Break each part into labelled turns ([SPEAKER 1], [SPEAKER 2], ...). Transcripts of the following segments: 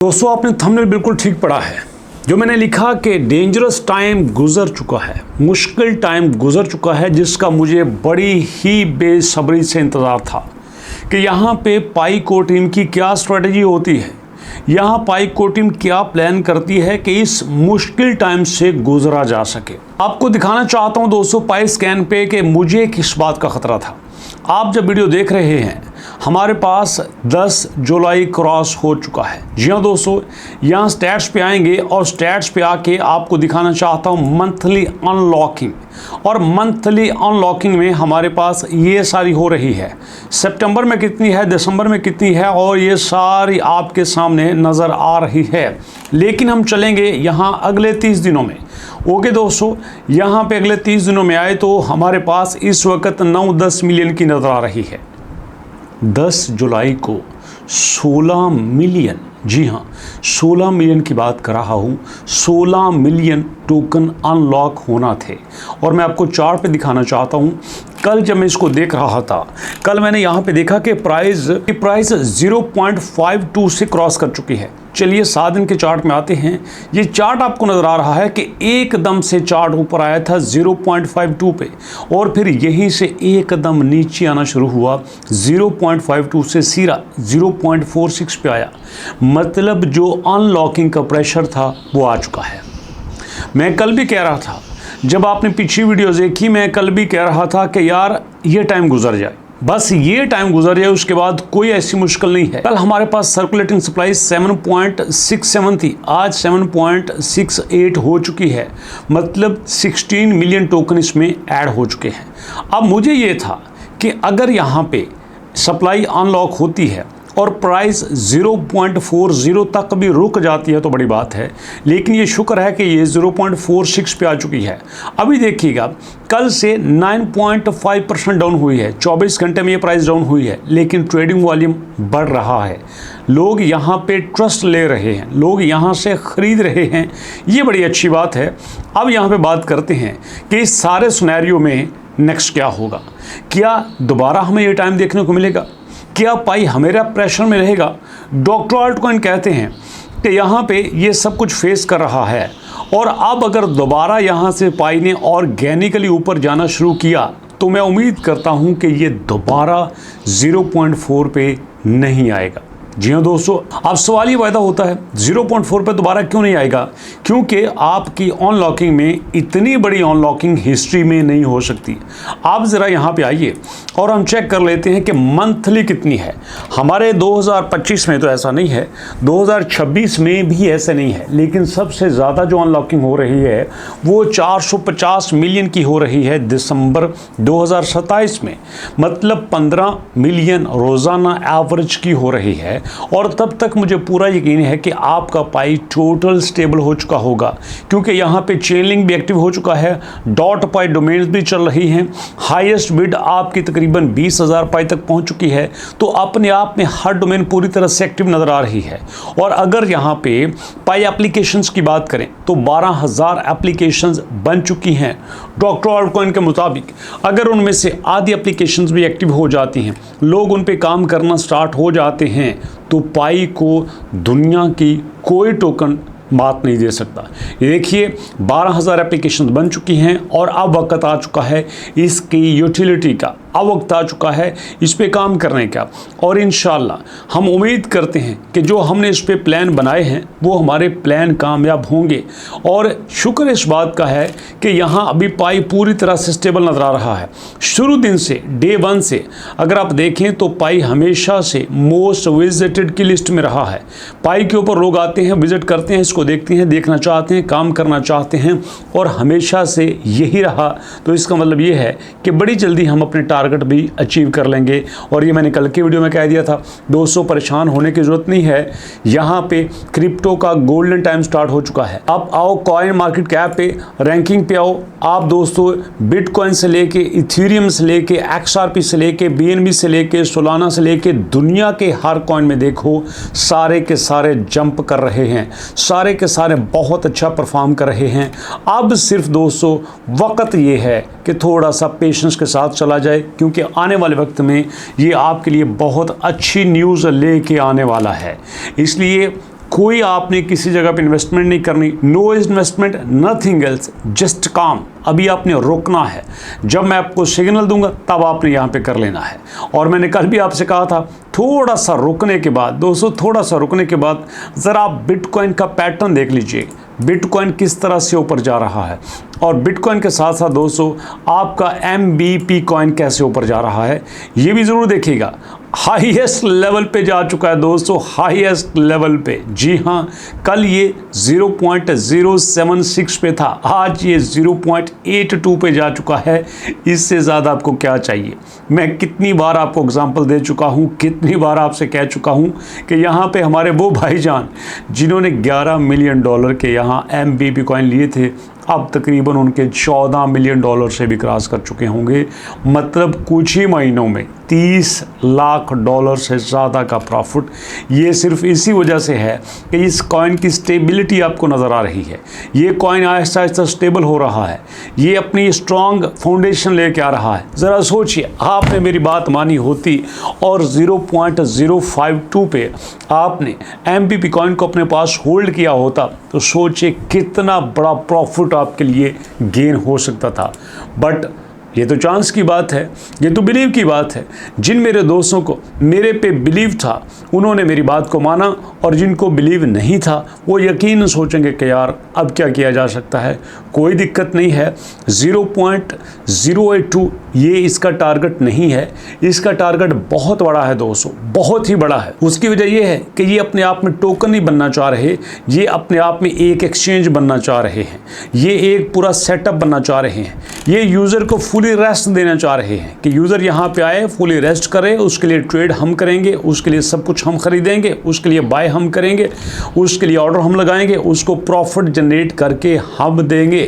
[SPEAKER 1] दोस्तों आपने थंबनेल बिल्कुल ठीक पढ़ा है। जो मैंने लिखा कि डेंजरस टाइम गुजर चुका है, मुश्किल टाइम गुजर चुका है, जिसका मुझे बड़ी ही बेसब्री से इंतज़ार था कि यहाँ पे पाईको टीम की क्या स्ट्रेटजी होती है, यहाँ पाईको टीम क्या प्लान करती है कि इस मुश्किल टाइम से गुजरा जा सके। आपको दिखाना चाहता हूँ दोस्तों पाई स्कैन पे कि मुझे किस बात का ख़तरा था। आप जब वीडियो देख रहे हैं, हमारे पास 10 जुलाई क्रॉस हो चुका है। जी हाँ दोस्तों, यहाँ स्टैट्स पे आएंगे और स्टैट्स पे आके आपको दिखाना चाहता हूँ मंथली अनलॉकिंग। और मंथली अनलॉकिंग में हमारे पास ये सारी हो रही है, सितंबर में कितनी है, दिसंबर में कितनी है, और ये सारी आपके सामने नज़र आ रही है। लेकिन हम चलेंगे यहाँ अगले 30 दिनों में। ओके दोस्तों, यहाँ पे अगले 30 दिनों में आए तो हमारे पास इस वक्त 9-10 मिलियन की नज़र आ रही है। 10 जुलाई को 16 मिलियन, जी हाँ 16 मिलियन की बात कर रहा हूँ, 16 मिलियन टोकन अनलॉक होना थे। और मैं आपको चार्ट पे दिखाना चाहता हूँ। कल जब मैं इसको देख रहा था, कल मैंने यहाँ पे देखा कि प्राइस 0.52 से क्रॉस कर चुकी है। चलिए 7 दिन के चार्ट में आते हैं। ये चार्ट आपको नज़र आ रहा है कि एकदम से चार्ट ऊपर आया था 0.52 पे, और फिर यहीं से एकदम नीचे आना शुरू हुआ। 0.52 से सीधा 0.46 पे आया। मतलब जो अनलॉकिंग का प्रेशर था वो आ चुका है। मैं कल भी कह रहा था, जब आपने पिछली वीडियो देखी, मैं कल भी कह रहा था कि यार ये टाइम गुजर जाए, बस ये टाइम गुजर जाए, उसके बाद कोई ऐसी मुश्किल नहीं है। कल हमारे पास सर्कुलेटिंग सप्लाई 7.67 थी, आज 7.68 हो चुकी है। मतलब 16 मिलियन टोकन इसमें ऐड हो चुके हैं। अब मुझे ये था कि अगर यहाँ पे सप्लाई अनलॉक होती है और प्राइस 0.40 तक भी रुक जाती है तो बड़ी बात है, लेकिन ये शुक्र है कि ये 0.46 पे आ चुकी है। अभी देखिएगा, कल से 9.5% डाउन हुई है। 24 घंटे में ये प्राइस डाउन हुई है, लेकिन ट्रेडिंग वॉल्यूम बढ़ रहा है। लोग यहाँ पे ट्रस्ट ले रहे हैं, लोग यहाँ से ख़रीद रहे हैं, ये बड़ी अच्छी बात है। अब यहाँ पे बात करते हैं कि इस सारे सिनेरियो में नेक्स्ट क्या होगा। क्या दोबारा हमें ये टाइम देखने को मिलेगा? क्या पाई हमेरा प्रेशर में रहेगा? डॉक्टर अल्टकॉइन कहते हैं कि यहाँ पे ये सब कुछ फेस कर रहा है, और अब अगर दोबारा यहाँ से पाई ने ऑर्गेनिकली ऊपर जाना शुरू किया तो मैं उम्मीद करता हूँ कि ये दोबारा 0.4 पे नहीं आएगा। जी हाँ दोस्तों, अब सवाल ये पैदा होता है 0.4 पे दोबारा क्यों नहीं आएगा? क्योंकि आपकी अनलॉकिंग में इतनी बड़ी अनलॉकिंग हिस्ट्री में नहीं हो सकती। आप ज़रा यहाँ पे आइए और हम चेक कर लेते हैं कि मंथली कितनी है। हमारे 2025 में तो ऐसा नहीं है, 2026 में भी ऐसा नहीं है, लेकिन सबसे ज़्यादा जो अनलॉकिंग हो रही है वो 450 मिलियन की हो रही है दिसंबर 2027 में। मतलब 15 मिलियन रोज़ाना एवरेज की हो रही है। और तब तक मुझे पूरा यकीन है कि आपका पाई टोटल स्टेबल हो चुका होगा, क्योंकि यहाँ पे चेन लिंक भी एक्टिव हो चुका है, डॉट पाई डोमेन्स भी चल रही हैं, हाईएस्ट बिड आपकी तकरीबन 20,000 पाई तक पहुँच चुकी है। तो अपने आप में हर डोमेन पूरी तरह से एक्टिव नज़र आ रही है। और अगर यहाँ पे पाई एप्लीकेशंस की बात करें तो 12,000 एप्लीकेशंस बन चुकी हैं डॉक्टर अल्टकॉइन के मुताबिक। अगर उनमें से आधी एप्लीकेशंस भी एक्टिव हो जाती हैं, लोग उन पे काम करना स्टार्ट हो जाते हैं, तो पाई को दुनिया की कोई टोकन मात नहीं दे सकता। ये देखिए 12,000 एप्लीकेशन बन चुकी हैं, और अब वक्त आ चुका है इसकी यूटिलिटी का, अब वक्त आ चुका है इस पे काम करने का। और इंशाल्लाह हम उम्मीद करते हैं कि जो हमने इस पे प्लान बनाए हैं वो हमारे प्लान कामयाब होंगे। और शुक्र इस बात का है कि यहाँ अभी पाई पूरी तरह से स्टेबल नज़र आ रहा है। शुरू दिन से, डे 1 से अगर आप देखें तो पाई हमेशा से मोस्ट विजिटेड की लिस्ट में रहा है। पाई के ऊपर लोग आते हैं, विजिट करते हैं, इसको देखते हैं, देखना चाहते हैं, काम करना चाहते हैं, और हमेशा से यही रहा। तो इसका मतलब ये है कि बड़ी जल्दी हम अपने टारगेट भी अचीव कर लेंगे। और ये मैंने कल की वीडियो में कह दिया था दोस्तों, परेशान होने की ज़रूरत नहीं है। यहाँ पे क्रिप्टो का गोल्डन टाइम स्टार्ट हो चुका है। अब आओ कॉइन मार्केट कैप पे रैंकिंग पे आओ। आप दोस्तों बिटकॉइन से लेके, इथेरियम से लेके, XRP से लेके, BNB से लेके, सोलाना से लेके, दुनिया के हर कॉइन में देखो सारे के सारे जंप कर रहे हैं, सारे के सारे बहुत अच्छा परफॉर्म कर रहे हैं। अब सिर्फ दोस्तों वक्त ये है कि थोड़ा सा पेशेंस के साथ चला जाए, क्योंकि आने वाले वक्त में ये आपके लिए बहुत अच्छी न्यूज़ लेके आने वाला है। इसलिए कोई आपने किसी जगह पे इन्वेस्टमेंट नहीं करनी, no investment, nothing else, just काम। अभी आपने रोकना है, जब मैं आपको सिग्नल दूंगा तब आपने यहाँ पे कर लेना है। और मैंने कल भी आपसे कहा था थोड़ा सा रुकने के बाद, दोस्तों थोड़ा सा रुकने के बाद ज़रा आप बिटकॉइन का पैटर्न देख लीजिए, बिटकॉइन किस तरह से ऊपर जा रहा है। और बिटकॉइन के साथ साथ दोस्तों आपका MBP कॉइन कैसे ऊपर जा रहा है ये भी ज़रूर देखिएगा। हाईएस्ट लेवल पे जा चुका है दोस्तों, हाईएस्ट लेवल पे। जी हाँ, कल ये 0.076 पे था, आज ये 0.82 पे जा चुका है। इससे ज़्यादा आपको क्या चाहिए। मैं कितनी बार आपको एग्जांपल दे चुका हूँ, कितनी बार आपसे कह चुका हूँ कि यहाँ पे हमारे वो भाईजान जिन्होंने $11 मिलियन के यहाँ MBP कॉइन लिए थे, अब तकरीबन उनके $14 मिलियन से भी क्रॉस कर चुके होंगे। मतलब कुछ ही महीनों में $30 लाख से ज़्यादा का प्रॉफिट। ये सिर्फ इसी वजह से है कि इस कॉइन की स्टेबिलिटी आपको नज़र आ रही है। ये कॉइन आहिस्ता आहिस्ता स्टेबल हो रहा है, ये अपनी स्ट्रॉन्ग फाउंडेशन लेके आ रहा है। ज़रा सोचिए, आपने मेरी बात मानी होती और 0.052 पे आपने MBP कॉइन को अपने पास होल्ड किया होता तो सोचिए कितना बड़ा प्रॉफिट आपके लिए गेन हो सकता था। बट ये तो चांस की बात है, ये तो बिलीव की बात है। जिन मेरे दोस्तों को मेरे पे बिलीव था उन्होंने मेरी बात को माना, और जिनको बिलीव नहीं था वो यकीनन सोचेंगे कि यार अब क्या किया जा सकता है, कोई दिक्कत नहीं है। 0.082 ये इसका टारगेट नहीं है, इसका टारगेट बहुत बड़ा है दोस्तों, बहुत ही बड़ा है। उसकी वजह ये है कि ये अपने आप में टोकन नहीं बनना चाह रहे, ये अपने आप में एक एक्सचेंज बनना चाह रहे हैं, ये एक पूरा सेटअप बनना चाह रहे हैं। ये यूज़र को फुली रेस्ट देना चाह रहे हैं कि यूज़र यहाँ पे आए, फुली रेस्ट करे, उसके लिए ट्रेड हम करेंगे, उसके लिए सब कुछ हम खरीदेंगे, उसके लिए बाय हम करेंगे, उसके लिए ऑर्डर हम लगाएंगे, उसको प्रॉफिट जनरेट करके हम देंगे।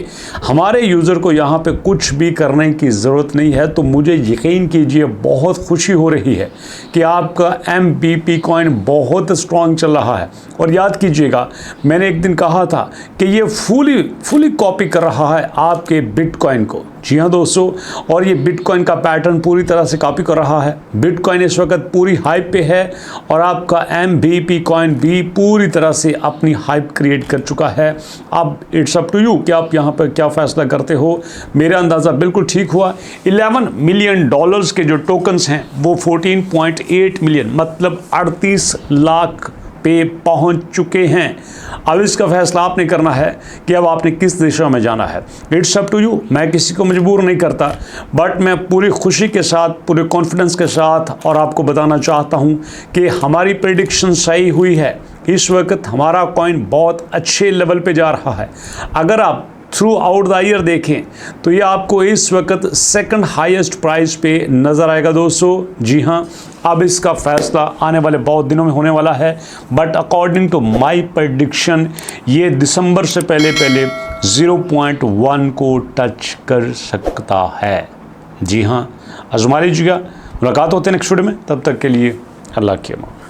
[SPEAKER 1] हमारे यूज़र को यहाँ पे कुछ भी करने की ज़रूरत नहीं है। तो मुझे यकीन कीजिए बहुत खुशी हो रही है कि आपका MBP कॉइन बहुत स्ट्रॉन्ग चल रहा है। और याद कीजिएगा, मैंने एक दिन कहा था कि ये फुली कॉपी कर रहा है आपके बिटकॉइन को। जी हाँ दोस्तों, और ये बिटकॉइन का पैटर्न पूरी तरह से कॉपी कर रहा है। बिटकॉइन इस वक्त पूरी हाइप पे है और आपका MBP कॉइन भी पूरी तरह से अपनी हाइप क्रिएट कर चुका है। अब इट्स अप टू यू कि आप यहाँ पर क्या फ़ैसला करते हो। मेरा अंदाज़ा बिल्कुल ठीक हुआ। $11 मिलियन के जो टोकन्स हैं वो 14.8 मिलियन मतलब 38 लाख पे पहुंच चुके हैं। अब इसका फैसला आपने करना है कि अब आपने किस दिशा में जाना है। It's up to you. मैं किसी को मजबूर नहीं करता, बट मैं पूरी खुशी के साथ, पूरे कॉन्फिडेंस के साथ और आपको बताना चाहता हूं कि हमारी प्रेडिक्शन सही हुई है। इस वक्त हमारा कॉइन बहुत अच्छे लेवल पे जा रहा है। अगर आप थ्रू आउट द ईयर देखें तो ये आपको इस वक्त सेकंड हाईएस्ट प्राइस पे नज़र आएगा दोस्तों। जी हाँ, अब इसका फैसला आने वाले बहुत दिनों में होने वाला है, but according to my prediction ये दिसंबर से पहले 0.1 को टच कर सकता है। जी हाँ, आजमा लीजिएगा। मुलाकात होते हैं नेक्स्ट वीडियो में, तब तक के लिए अल्लाह की अमान।